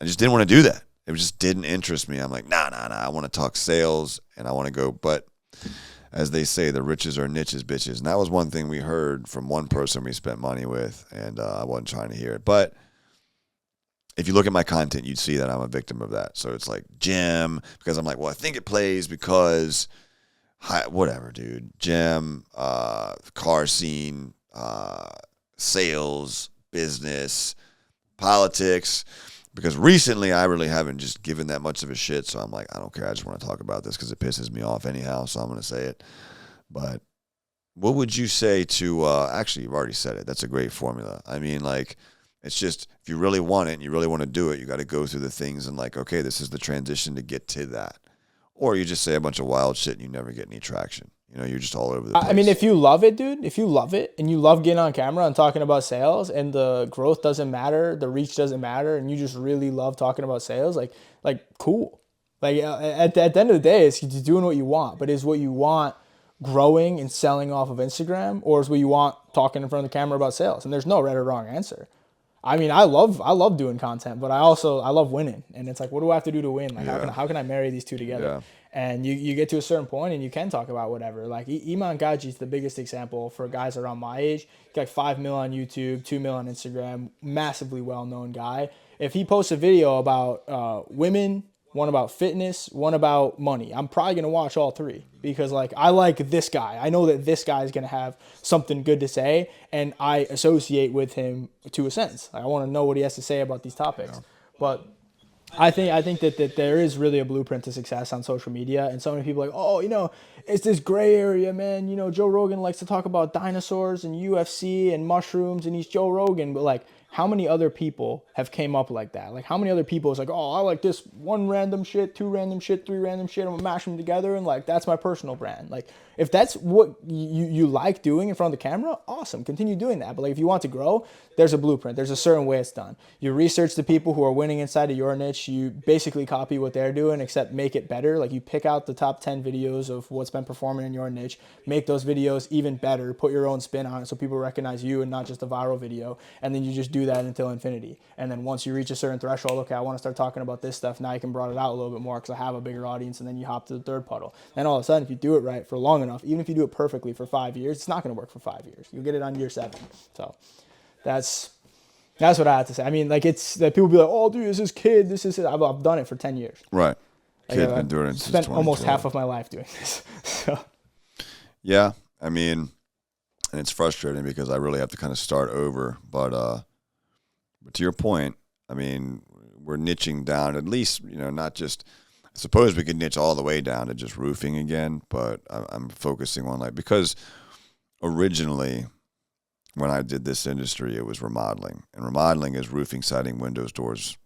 I just didn't want to do that. It just didn't interest me. I'm like, nah. I want to talk sales and I want to go. But as they say, the riches are niches, bitches. And that was one thing we heard from one person we spent money with, and I wasn't trying to hear it. But if you look at my content, you'd see that I'm a victim of that. So it's like gym, because I'm like, well, I think it plays because whatever, dude. Gym, car scene, sales, business, politics. Because recently I really haven't just given that much of a shit. So I'm like, I don't care. I just want to talk about this because it pisses me off anyhow. So I'm going to say it. But what would you say to, actually, you've already said it. That's a great formula. I mean, like, it's just, if you really want it and you really want to do it, you got to go through the things and like, okay, this is the transition to get to that. Or you just say a bunch of wild shit and you never get any traction. You know, you're just all over the place. I mean, if you love it, dude, if you love it and you love getting on camera and talking about sales and the growth doesn't matter, the reach doesn't matter, and you just really love talking about sales, like cool. Like at the end of the day, it's just doing what you want. But is what you want growing and selling off of Instagram, or is what you want talking in front of the camera about sales? And there's no right or wrong answer. I mean, I love doing content, but I love winning. And it's like, what do I have to do to win? Like, how can I marry these two together? Yeah. And you get to a certain point and you can talk about whatever. Like Iman Gaji is the biggest example for guys around my age. He's got like 5 mil on YouTube, 2 mil on Instagram, massively well-known guy. If he posts a video about women, one about fitness, one about money, I'm probably going to watch all three because like I like this guy. I know that this guy is going to have something good to say and I associate with him to a sense. Like, I want to know what he has to say about these topics. Yeah. But I think that there is really a blueprint to success on social media, and so many people are like, oh, you know, it's this gray area, man. You know, Joe Rogan likes to talk about dinosaurs and UFC and mushrooms, and he's Joe Rogan, but like, how many other people have came up like that? Like, how many other people is like, oh, I like this one random shit, two random shit, three random shit, I'm gonna mash them together, and like, that's my personal brand. Like, if that's what you like doing in front of the camera, awesome, continue doing that. But like, if you want to grow, there's a blueprint. There's a certain way it's done. You research the people who are winning inside of your niche. You basically copy what they're doing, except make it better. Like, you pick out the top 10 videos of what's been performing in your niche, make those videos even better, put your own spin on it so people recognize you and not just a viral video. And then you just do that until infinity. And then once you reach a certain threshold, okay, I want to start talking about this stuff. Now you can broaden it out a little bit more because I have a bigger audience. And then you hop to the third puddle. And all of a sudden, if you do it right for long enough, even if you do it perfectly for 5 years, it's not going to work for 5 years. You'll get it on year 7. So that's what I have to say. I mean, like, it's that people be like, oh, dude, this is kid. This is it. I've done it for 10 years. Right. Kid's been doing it since spent almost half of my life doing this. So. Yeah. I mean, and it's frustrating because I really have to kind of start over. But to your point, I mean, we're niching down at least, you know, not just, I suppose we could niche all the way down to just roofing again, but I'm focusing on like, because originally when I did this industry, it was remodeling, and remodeling is roofing, siding, windows, doors,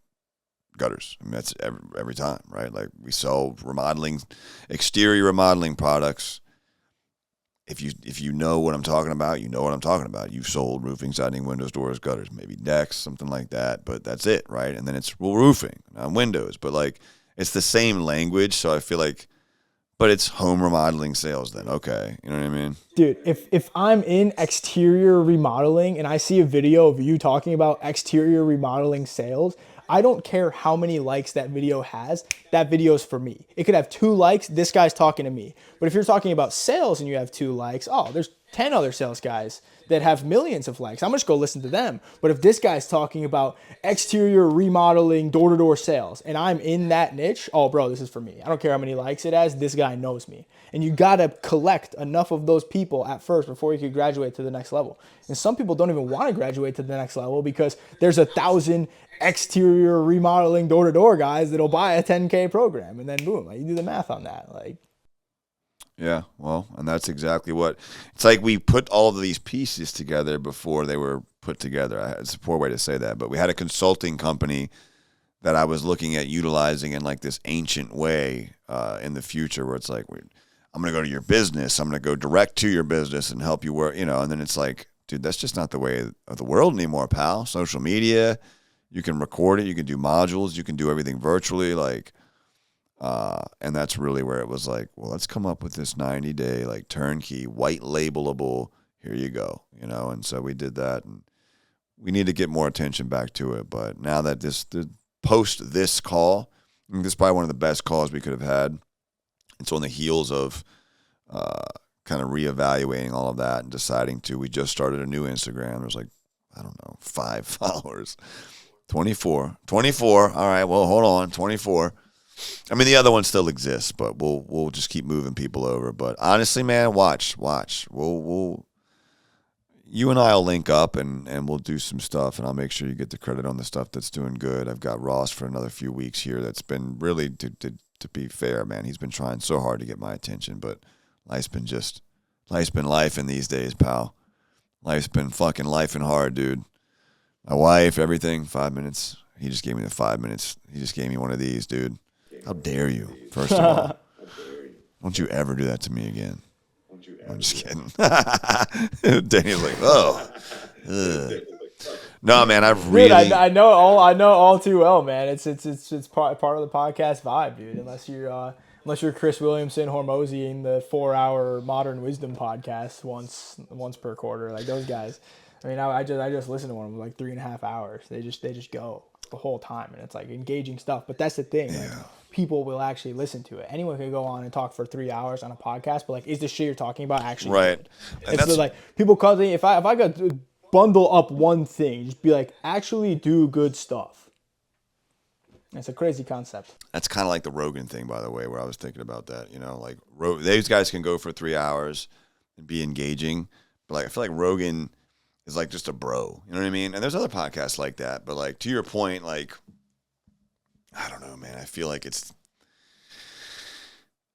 gutters. I mean, that's every time, right? Like, we sell remodeling, exterior remodeling products. If you know what I'm talking about, you know what I'm talking about. You've sold roofing, siding, windows, doors, gutters, maybe decks, something like that, but that's it, right? And then it's roofing, windows, but like, it's the same language, so I feel like, but it's home remodeling sales then, okay, you know what I mean? Dude, if I'm in exterior remodeling and I see a video of you talking about exterior remodeling sales, I don't care how many likes that video has, that video's for me. It could have 2 likes, this guy's talking to me. But if you're talking about sales and you have 2 likes, oh, there's 10 other sales guys that have millions of likes. I'm just going to listen to them. But if this guy's talking about exterior remodeling, door-to-door sales, and I'm in that niche, oh, bro, this is for me. I don't care how many likes it has. This guy knows me. And you got to collect enough of those people at first before you can graduate to the next level. And some people don't even want to graduate to the next level because there's 1,000 exterior remodeling door-to-door guys that'll buy a 10K program. And then boom, like, you do the math on that. Like, yeah, well, and that's exactly what it's like. We put all of these pieces together before they were put together. It's a poor way to say that, but we had a consulting company that I was looking at utilizing in like this ancient way in the future, where it's like I'm going to go to your business. I'm going to go direct to your business and help you work, and then it's like, dude, that's just not the way of the world anymore, pal. Social media, you can record it. You can do modules. You can do everything virtually. And that's really where it was like, well, let's come up with this 90-day, turnkey, white labelable, here you go, and so we did that, and we need to get more attention back to it. But now that post this call, I think this is probably one of the best calls we could have had. It's on the heels of kind of reevaluating all of that and deciding we just started a new Instagram. There's 5 followers, 24. All right, well, hold on, 24. I mean, the other one still exists, but we'll just keep moving people over. But honestly, man, watch. You and I will link up and we'll do some stuff, and I'll make sure you get the credit on the stuff that's doing good. I've got Ross for another few weeks here. That's been really, to be fair, man, he's been trying so hard to get my attention, but life's been life in these days, pal. Life's been fucking life and hard, dude. My wife, everything, 5 minutes. He just gave me the 5 minutes. He just gave me one of these, dude. How dare you, first of all. Don't you ever do that to me again. I'm just kidding. Danny's like, oh. Ugh. No, man, I've really. Dude, I know all too well, man. It's part of the podcast vibe, dude. Unless you're Chris Williamson Hormozy the 4-hour Modern Wisdom podcast once per quarter, like those guys. I mean, I just listen to one of them 3.5 hours. They just go the whole time, and it's engaging stuff. But that's the thing. Yeah. People will actually listen to it. Anyone can go on and talk for 3 hours on a podcast, but is the shit you're talking about actually right? good? And it's people call me if I could bundle up one thing, just be actually do good stuff. It's a crazy concept. That's kind of like the Rogan thing, by the way, where I was thinking about that. These guys can go for 3 hours and be engaging, but I feel like Rogan is just a bro. You know what I mean? And there's other podcasts like that, but to your point, I don't know, man. I feel like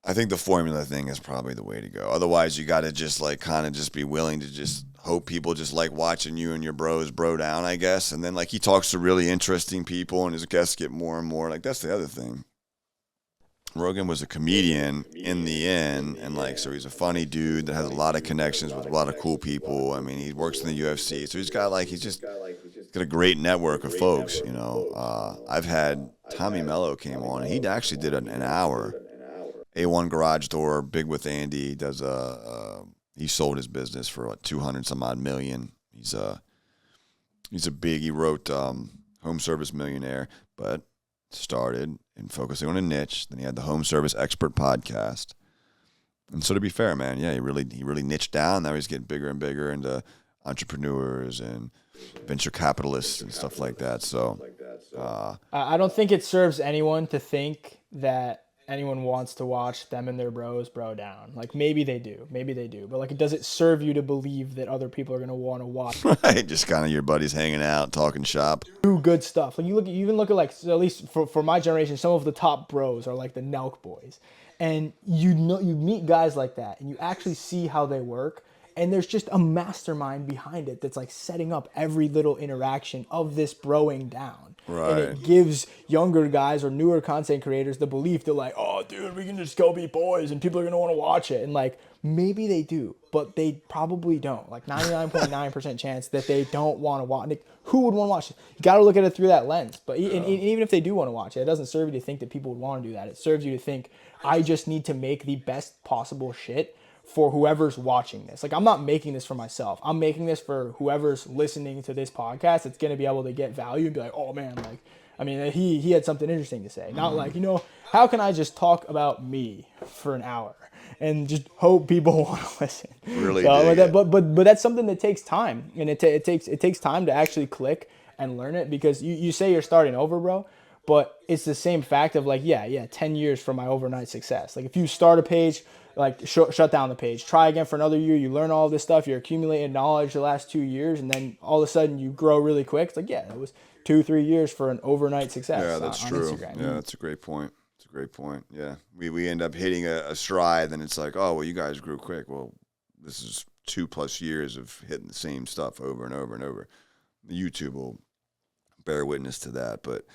I think the formula thing is probably the way to go. Otherwise, you got to just kind of just be willing to just hope people just like watching you and your bros bro down, I guess. And then he talks to really interesting people and his guests get more and more. That's the other thing. Rogan was a comedian in the end, and so he's a funny dude that has a lot of connections with a lot of cool people. I mean, he works in the UFC, so he's got a great network of folks. I've had Tommy Mello came on, and he actually did an hour. A1 Garage Door, Big with Andy. He does he sold his business for 200 some odd million. He's he wrote Home Service Millionaire, but started in focusing on a niche. Then he had the Home Service Expert podcast. And so to be fair, man, yeah, he really niched down. Now he's getting bigger and bigger into entrepreneurs and venture capitalists and stuff like that. So I don't think it serves anyone to think that anyone wants to watch them and their bros bro down. Maybe they do, but does it serve you to believe that other people are going to want to watch? Right, just kind of your buddies hanging out, talking shop, do good stuff. You even look at at least for my generation, some of the top bros are the Nelk boys, and you meet guys like that, and you actually see how they work. And there's just a mastermind behind it that's setting up every little interaction of this broing down. Right. And it gives younger guys or newer content creators the belief that oh, dude, we can just go be boys and people are going to want to watch it. And maybe they do, but they probably don't. 99.9% chance that they don't want to watch. Who would want to watch it? You got to look at it through that lens. But and even if they do want to watch it, it doesn't serve you to think that people would want to do that. It serves you to think, I just need to make the best possible shit for whoever's watching this. I'm not making this for myself. I'm making this for whoever's listening to this podcast. It's going to be able to get value and be oh man, he had something interesting to say. Not how can I just talk about me for an hour and just hope people want to listen. Really, but that's something that takes time, and it takes time to actually click and learn it, because you say you're starting over, bro. But it's the same fact of 10 years from my overnight success. If you start a page, shut down the page, try again for another year, you learn all this stuff, you're accumulating knowledge the last 2 years, and then all of a sudden you grow really quick. It's it was 2-3 years for an overnight success. Yeah, that's true. Instagram. Yeah, that's a great point. Yeah, we end up hitting a stride, then it's oh, well, you guys grew quick. Well, this is 2+ years of hitting the same stuff over and over and over. YouTube will bear witness to that. But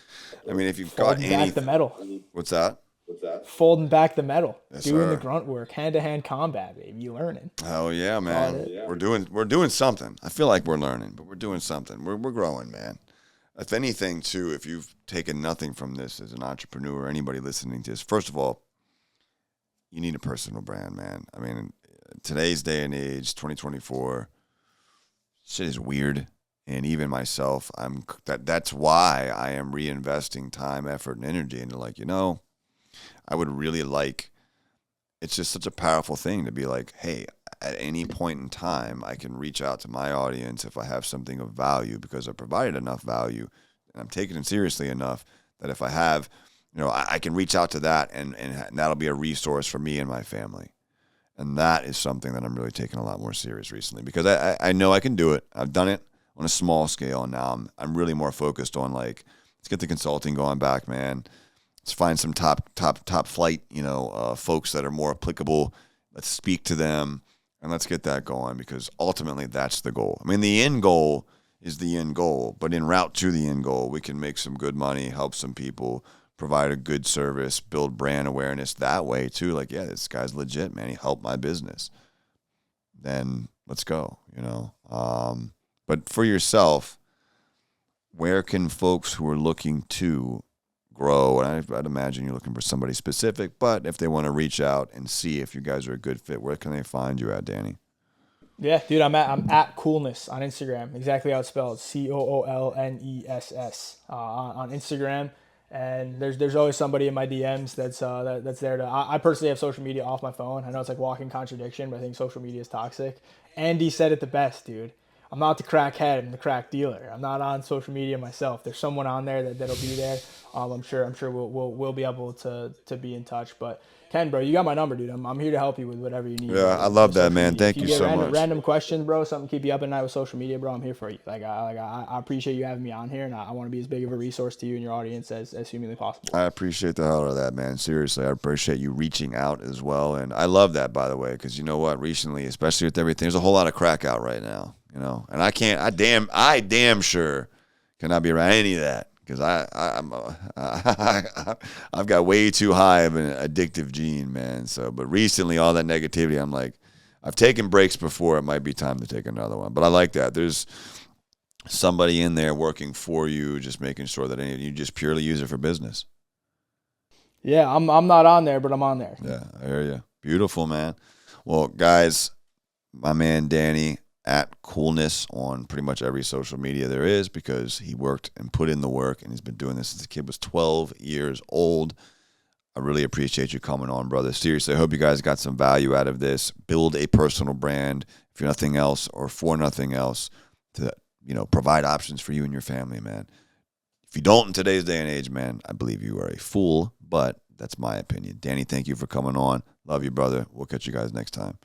I mean, if you've got back the metal. What's that? What's that? Folding back the metal, Yes, doing sir. the grunt work, hand-to-hand combat, baby. You learning. Hell yeah, man. We're doing something. I feel like we're learning, but we're doing something. We're growing, man. If anything, too, if you've taken nothing from this as an entrepreneur or anybody listening to this, first of all, you need a personal brand, man. I mean, in today's day and age, 2024, shit is weird. And even myself, that's why I am reinvesting time, effort, and energy into like, I would really like, it's just such a powerful thing to be like, hey, at any point in time, I can reach out to my audience if I have something of value because I provided enough value and I'm taking it seriously enough that if I have, I can reach out to that and that'll be a resource for me and my family. And that is something that I'm really taking a lot more serious recently because I know I can do it. I've done it on a small scale, and now I'm really more focused on like, let's get the consulting going back, man. Let's find some top flight, folks that are more applicable. Let's speak to them, and let's get that going because ultimately that's the goal. I mean, the end goal is the end goal, but en route to the end goal, we can make some good money, help some people, provide a good service, build brand awareness that way too. Like, yeah, this guy's legit, man. He helped my business. Then let's go, But for yourself, where can folks who are looking to grow, and I'd imagine you're looking for somebody specific, but if they want to reach out and see if you guys are a good fit, where can they find you at, Danny? Yeah, dude, I'm at Coolness on Instagram. Exactly how it's spelled, COOLNESS on Instagram. And there's always somebody in my DMs that's there to. I personally have social media off my phone. I know it's like walking contradiction, but I think social media is toxic. Andy said it the best, dude. I'm not the crack head. I'm the crack dealer. I'm not on social media myself. There's someone on there that'll be there. I'm sure we'll be able to be in touch. But Ken, bro, you got my number, dude. I'm here to help you with whatever you need. Yeah, I love that, man. Thank you so much. Random questions, bro. Something to keep you up at night with social media, bro. I'm here for you. I appreciate you having me on here, and I want to be as big of a resource to you and your audience as humanly possible. I appreciate the hell out of that, man. Seriously, I appreciate you reaching out as well, and I love that, by the way, because you know what? Recently, especially with everything, there's a whole lot of crack out right now, and I damn sure cannot be around any of that. Because I've got way too high of an addictive gene, man. So, but recently, all that negativity, I'm like, I've taken breaks before. It might be time to take another one. But I like that. There's somebody in there working for you, just making sure that you just purely use it for business. Yeah, I'm not on there, but I'm on there. Yeah, I hear you. Beautiful, man. Well, guys, my man Danny, at Coolness on pretty much every social media there is because he worked and put in the work and he's been doing this since the kid was 12 years old. I really appreciate you coming on, brother. Seriously, I hope you guys got some value out of this. Build a personal brand, if you're nothing else or for nothing else, to provide options for you and your family, man. If you don't in today's day and age, man, I believe you are a fool, but that's my opinion. Danny, thank you for coming on. Love you, brother. We'll catch you guys next time.